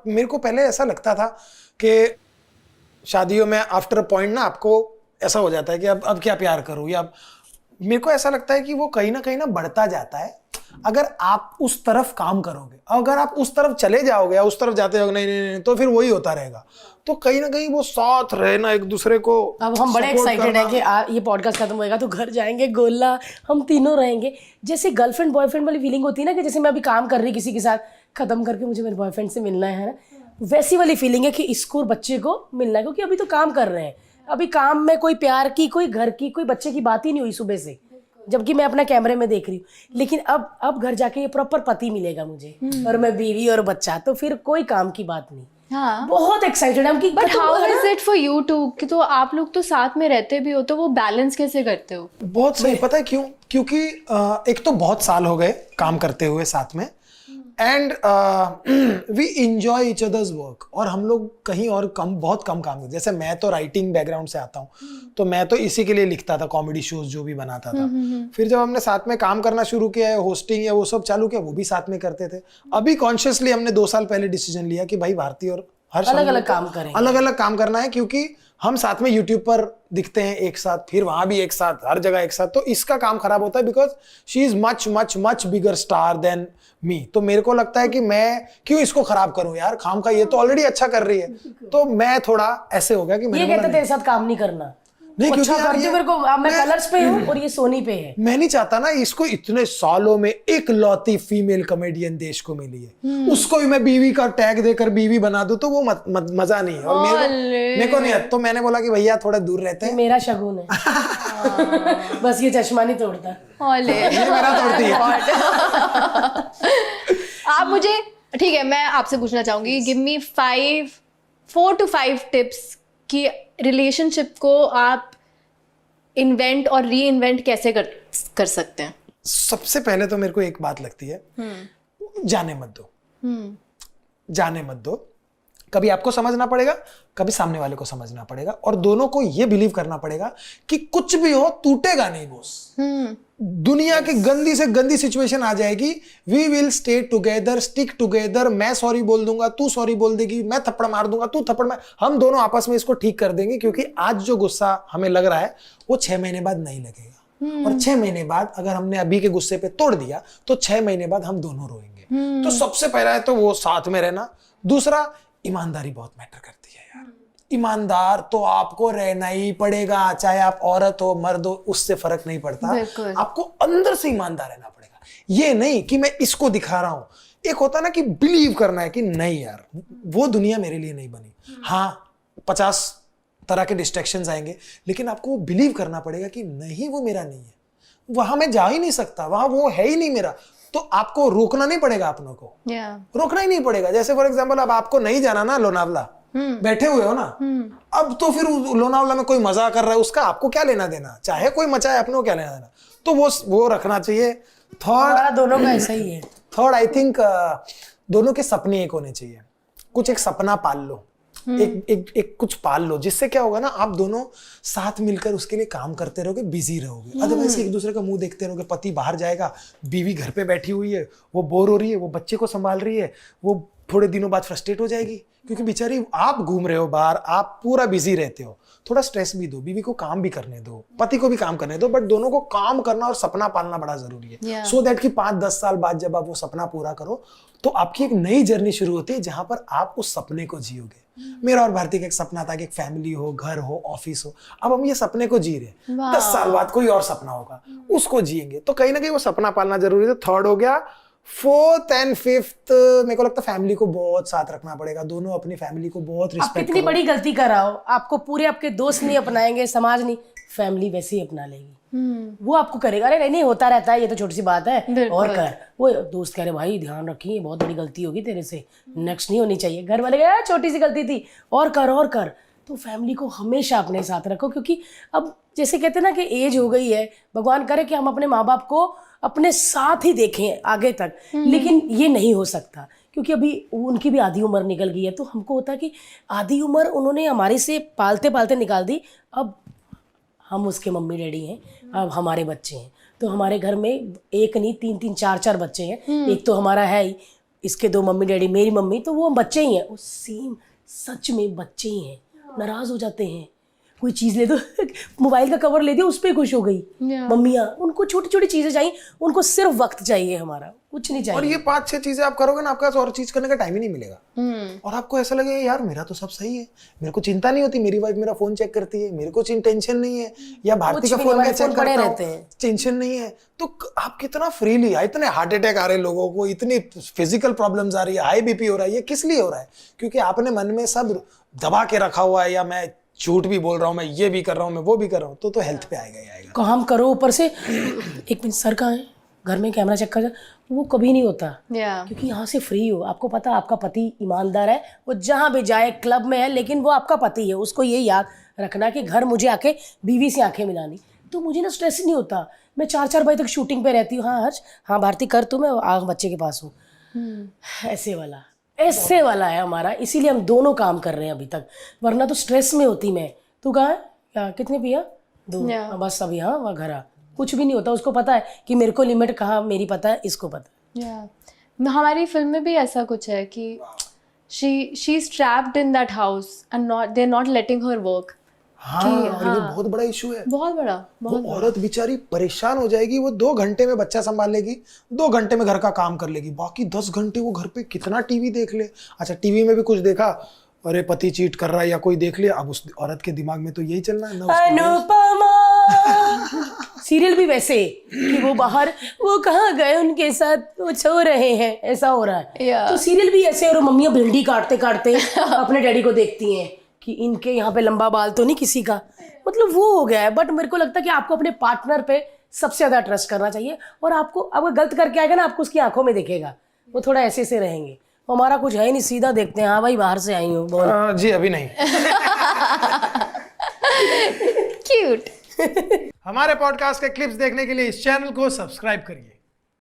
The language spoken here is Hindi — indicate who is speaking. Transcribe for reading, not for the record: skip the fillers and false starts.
Speaker 1: मेरे को पहले ऐसा लगता था कि शादियों में आफ्टर अ पॉइंट ना आपको ऐसा हो जाता है कि अब क्या प्यार करूं, या मेरे को ऐसा लगता है कि वो कहीं ना बढ़ता जाता है अगर आप उस तरफ काम करोगे। अगर आप उस तरफ चले जाओगे या उस तरफ जाते हो नहीं, तो फिर वही होता रहेगा। तो कहीं ना कहीं वो साथ रहना, एक दूसरे को।
Speaker 2: अब हम बड़े एक्साइटेड हैं कि ये पॉडकास्ट खत्म होएगा तो घर जाएंगे, गोला हम तीनों रहेंगे। जैसे गर्लफ्रेंड बॉयफ्रेंड वाली फीलिंग होती है ना, कि जैसे मैं अभी काम कर रही किसी के साथ, खत्म करके मुझे मेरे बॉयफ्रेंड से मिलना है ना, वैसी वाली फीलिंग है कि इसको और बच्चे को मिलना है, क्योंकि अभी तो काम कर रहे हैं। अभी काम में कोई प्यार की, कोई घर की, कोई बच्चे की बात ही नहीं हुई सुबह से, जबकि मैं अपना कैमरे में देख रही हूँ। लेकिन अब घर जाके ये प्रॉपर पति मिलेगा मुझे, और मैं बीवी और बच्चा, तो फिर कोई काम की बात नहीं।
Speaker 3: हाँ,
Speaker 2: बहुत एक्साइटेड हम कि
Speaker 3: but how is it for you too, कि तो आप लोग तो साथ में रहते भी हो, तो वो बैलेंस कैसे करते हो?
Speaker 1: बहुत सही, पता है क्यों? क्योंकि एक तो बहुत साल हो गए काम करते हुए साथ में, and we enjoy each others work. और हम लोग कहीं और बहुत कम काम करते। जैसे मैं तो राइटिंग बैकग्राउंड से आता हूँ, तो मैं तो इसी के लिए लिखता था, कॉमेडी शोज जो भी बनाता था। फिर जब हमने साथ में काम करना शुरू किया, होस्टिंग या वो सब चालू किया, वो भी साथ में करते थे। अभी कॉन्शियसली हमने 2 साल पहले डिसीजन लिया कि भाई भारती और हर्ष
Speaker 2: अलग अलग काम करें,
Speaker 1: अलग अलग काम करना है, क्योंकि हम साथ में यूट्यूब पर दिखते हैं एक साथ, फिर वहां भी एक साथ, हर जगह एक साथ। तो इसका काम खराब होता है, because she is much much much bigger star than me. तो मेरे को लगता है कि मैं क्यों इसको खराब करूं यार, खाम का, ये तो ऑलरेडी अच्छा कर रही है। तो मैं थोड़ा ऐसे हो गया कि
Speaker 2: ये कहते तेरे साथ काम नहीं करना,
Speaker 1: नहीं,
Speaker 2: अच्छा करती मेरे को, मैं कलर्स पे हूँ और ये सोनी पे है।
Speaker 1: मैं नहीं चाहता ना इसको, इतने सालों में एक लौती फीमेल कॉमेडियन देश को मिली है, उसको भी मैं बीवी का टैग देकर बीवी बना दूं, तो वो मजा नहीं है। और मेरे को नहीं है। तो मैंने बोला कि भैया थोड़ा दूर रहते हैं।
Speaker 2: मेरा शगुन है बस ये चश्मा नहीं तोड़ता,
Speaker 1: ये मेरा तोड़ती है।
Speaker 3: आप मुझे, ठीक है, मैं आपसे पूछना चाहूंगी, गिव मी 4 to 5 टिप्स कि रिलेशनशिप को आप इन्वेंट और री इन्वेंट कैसे कर सकते हैं।
Speaker 1: सबसे पहले तो मेरे को एक बात लगती है, जाने मत दो। जाने मत दो। कभी आपको समझना पड़ेगा, कभी सामने वाले को समझना पड़ेगा, और दोनों को ये बिलीव करना पड़ेगा कि कुछ भी हो टूटेगा नहीं बॉस। दुनिया की गंदी से गंदी सिचुएशन आ जाएगी, we will stay together, stick together. मैं सॉरी बोल दूंगा, तू सॉरी बोल देगी, मैं थप्पड़ मार दूंगा, तू थप्पड़ मार, हम दोनों आपस में इसको ठीक कर देंगे। क्योंकि आज जो गुस्सा हमें लग रहा है वो 6 महीने बाद नहीं लगेगा, और 6 महीने बाद अगर हमने अभी के गुस्से पे तोड़ दिया तो 6 महीने बाद हम दोनों रोएंगे। तो सबसे पहला है तो वो साथ में रहना। दूसरा, ईमानदारी बहुत मैटर करती है यार। ईमानदार तो आपको रहना ही पड़ेगा, चाहे आप औरत हो मर्द हो, उससे फर्क नहीं पड़ता। आपको अंदर से ईमानदार रहना पड़ेगा। ये नहीं कि मैं इसको दिखा रहा हूं। एक होता ना कि बिलीव करना है कि नहीं यार, वो दुनिया मेरे लिए नहीं बनी। हाँ, 50 तरह के डिस्ट्रैक्शंस आएंगे, लेकिन आपको वो बिलीव करना पड़ेगा कि नहीं, वो मेरा नहीं है, वहां मैं जा ही नहीं सकता, वहां वो है ही नहीं मेरा। तो आपको रोकना नहीं पड़ेगा, अपनों को रोकना ही नहीं पड़ेगा। जैसे फॉर एग्जांपल, अब आपको नहीं जाना ना लोनावला, बैठे हुए हो ना, अब तो फिर लोनावला में कोई मजा कर रहा है, उसका आपको क्या लेना देना, चाहे कोई मचाए, अपनों को क्या लेना देना। तो वो रखना चाहिए। थर्ड,
Speaker 2: दोनों का ऐसा ही है।
Speaker 1: थर्ड, आई थिंक दोनों के सपने एक होने चाहिए। कुछ एक सपना पाल लो, एक कुछ पाल लो, जिससे क्या होगा ना, आप दोनों साथ मिलकर उसके लिए काम करते रहोगे, बिजी रहोगे। अदरवाइज एक दूसरे का मुंह देखते रहोगे। पति बाहर जाएगा, बीवी घर पे बैठी हुई है, वो बोर हो रही है, वो बच्चे को संभाल रही है, वो थोड़े दिनों बाद फ्रस्ट्रेट हो जाएगी, क्योंकि बेचारी आप घूम रहे हो बाहर, आप पूरा बिजी रहते हो। थोड़ा स्ट्रेस भी दो, बीवी को काम भी करने दो, पति को भी काम करने दो, बट दोनों को काम करना और सपना पालना बड़ा जरूरी है। सो दैट कि 5-10 साल बाद जब आप वो सपना पूरा करो, तो आपकी एक नई जर्नी शुरू होती है, जहां पर आप उस सपने को जियोगे। मेरा और भारती का एक सपना था कि एक फैमिली हो, घर हो, ऑफिस हो। अब हम ये सपने को जी रहे हैं। 10 साल बाद कोई और सपना होगा, उसको जिएंगे। तो कहीं ना कहीं वो सपना पालना जरूरी है। थर्ड हो गया। 4th and 5th, मेरे को लगता है फैमिली को बहुत साथ रखना पड़ेगा। दोनों अपनी फैमिली को बहुत रिस्पेक्ट करो।
Speaker 2: कितनी बड़ी गलती कर रहा हो, आपको पूरे आपके दोस्त नहीं अपनाएंगे, समाज नहीं, फैमिली वैसे ही अपना लेगी। वो आपको करेगा, अरे नहीं होता रहता है, ये तो छोटी सी बात है, और कर। वो दोस्त कह रहे भाई ध्यान रखिए, बहुत बड़ी गलती होगी तेरे से, नेक्स्ट नहीं होनी चाहिए। घर वाले कह छोटी सी गलती थी, और कर। तो फैमिली को हमेशा अपने साथ रखो, क्योंकि अब जैसे कहते हैं ना कि एज हो गई है, भगवान करे कि हम अपने माँ बाप को अपने साथ ही देखें आगे तक, लेकिन ये नहीं हो सकता, क्योंकि अभी उनकी भी आधी उम्र निकल गई है। तो हमको होता है कि आधी उम्र उन्होंने हमारे से पालते पालते निकाल दी, अब हम उसके मम्मी डैडी हैं, अब हमारे बच्चे हैं। तो हमारे घर में एक नहीं 3-3, 4-4 बच्चे हैं। एक तो हमारा है ही, इसके 2 मम्मी डैडी, मेरी मम्मी, तो वो बच्चे ही हैं। वो सेम सच में बच्चे ही हैं, नाराज हो जाते हैं। कोई चीज़ ले दो, मोबाइल का कवर ले दिया, उस पर खुश हो गई। मम्मियाँ, उनको छोटी छोटी चीज़ें चाहिए, उनको सिर्फ वक्त चाहिए, हमारा कुछ नहीं चाहिए।
Speaker 1: और ये 5-6 चीजें आप करोगे ना, आपके पास और चीज करने का टाइम ही नहीं मिलेगा। और आपको ऐसा लगेगा यार मेरा तो सब सही है, मेरे को चिंता नहीं होती, मेरी वाइफ मेरा फोन चेक करती है, मेरे को टेंशन नहीं है, या भारती का फोन मैं चेक करता हूं, टेंशन नहीं है। तो आप कितना फ्रीली, इतने हार्ट अटैक आ रहे हैं लोगों को, इतनी फिजिकल प्रॉब्लम्स आ रही है, हाई बीपी हो रहा है, ये किस लिए हो रहा है? क्योंकि आपने मन में सब दबा के रखा हुआ है, या मैं झूठ भी बोल रहा हूँ, मैं ये भी कर रहा हूँ, मैं वो भी कर रहा हूँ, तो हेल्थ पे आएगा ही आएगा।
Speaker 2: काम करो ऊपर से। एक मिनट, सर कहाँ है? घर में कैमरा चेक कर, वो कभी नहीं होता। क्योंकि यहाँ से फ्री हो, आपको पता आपका पति ईमानदार है, वो जहाँ भी जाए, क्लब में है, लेकिन वो आपका पति है। उसको ये याद रखना कि घर मुझे आके बीवी से आंखें मिलानी, तो मुझे ना स्ट्रेस नहीं होता। मैं 4-4 बजे तक शूटिंग पे रहती हूँ। हाँ हर्ष, हाँ भारती कर, तू, मैं बच्चे के पास हूँ। ऐसे वाला है हमारा, इसीलिए हम दोनों काम कर रहे हैं अभी तक, वरना तो स्ट्रेस में होती मैं। तू कहाँ है? क्या कितने पिया? 2। बस अभी, हाँ वहाँ घर आ, कुछ भी नहीं होता। उसको पता है कि मेरे को लिमिट कहाँ मेरी पता है, इसको पता है।
Speaker 3: हमारी फिल्म में भी ऐसा कुछ है कि she is trapped in that house and they're not letting her work.
Speaker 1: हाँ, और ये बहुत बड़ा इशू है,
Speaker 3: बहुत बड़ा।
Speaker 1: वो औरत बेचारी परेशान हो जाएगी, वो 2 घंटे में बच्चा संभाल लेगी, 2 घंटे में घर का काम कर लेगी, बाकी 10 घंटे वो घर पे कितना टीवी देख ले। अच्छा, टीवी में भी कुछ देखा, अरे पति चीट कर रहा है या कोई देख लिया, अब उस औरत के दिमाग में तो यही चलना है ना।
Speaker 2: अनुपमा सीरियल भी वैसे कि वो बाहर, वो कहाँ गए उनके साथ, वो सो रहे हैं, ऐसा हो रहा है। तो सीरियल भी ऐसे, और मम्मियाँ भिंडी काटते काटते अपने डैडी को देखती हैं कि इनके यहाँ पे लंबा बाल तो नहीं किसी का, मतलब वो हो गया है। बट मेरे को लगता है कि आपको अपने पार्टनर पे सबसे ज्यादा ट्रस्ट करना चाहिए, और आपको अगर गलत करके आएगा ना, आपको उसकी आंखों में दिखेगा, वो थोड़ा ऐसे से रहेंगे। हमारा कुछ है ही नहीं, सीधा देखते हैं, हाँ भाई बाहर से आई हूँ।
Speaker 1: जी अभी नहीं।
Speaker 3: क्यूट।
Speaker 1: हमारे पॉडकास्ट के क्लिप्स देखने के लिए इस चैनल को सब्सक्राइब करिए।